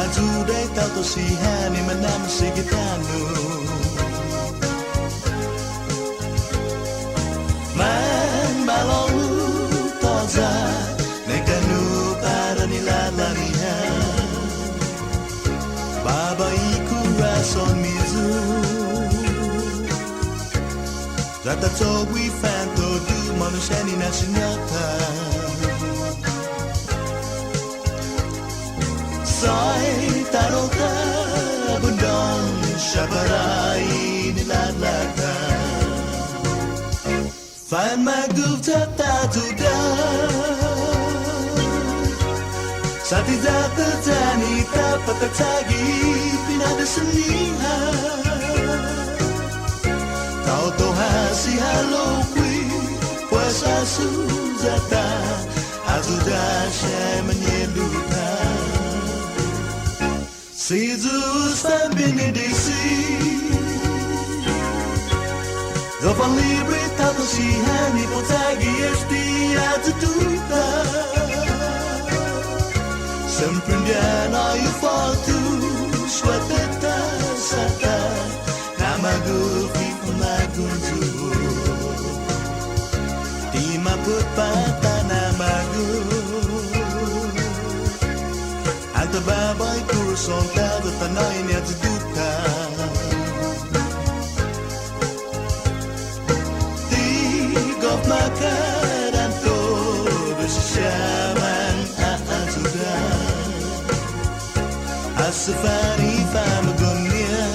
Ayuda Tato Sihani Namase Tano Man Balolu Toza Nekanu para nilalamihan Baba Iku Rason Mizu Zata Togi Fanto Du Manushani Nasinyata Soy Tano ka bundang Shabarai nilalata Find my groove Ayuda Sati Zata Tanita Patatagi Pinadasanihan Kau tohasi halokwi Puasa Suzata Ayuda Syai menyelukan Jesus fan benedisi Dopan libre tato si hani potagi esti Ayuda Semprendiana you fall to Swateta sata Namagu fifu magunju Tima putpata namagu Anta babay kurson tado tanay niya tuduka Tigop makaran todo sisyaman Ayuda Asafari famagunya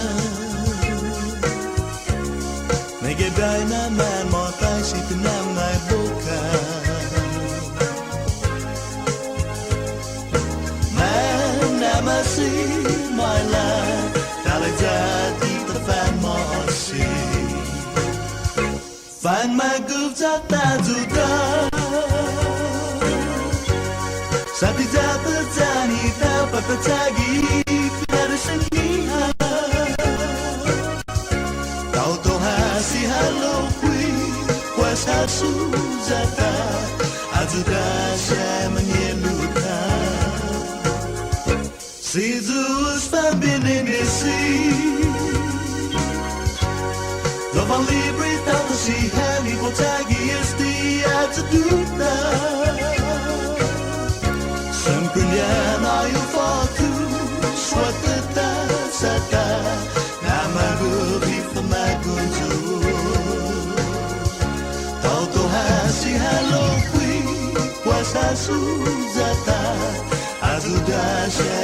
Nagebay naman mo tayo si tinang may buka Namase, my life, Dalajati to find more sea. Find my goods at Ayuda. Sati Zata Zanita Papatagi, Pinadasaniha. Kau tohasi halokwi, Puasa Suzata, Ayuda Syai menyelukan. Jesus fan benedisi Dopan libre tato si hani potagi esti Ayuda Semprendiana you fall to Swateta sata Namagu hifa magunju Tauto hasi halokwi Puasa Suzata Ayuda Syai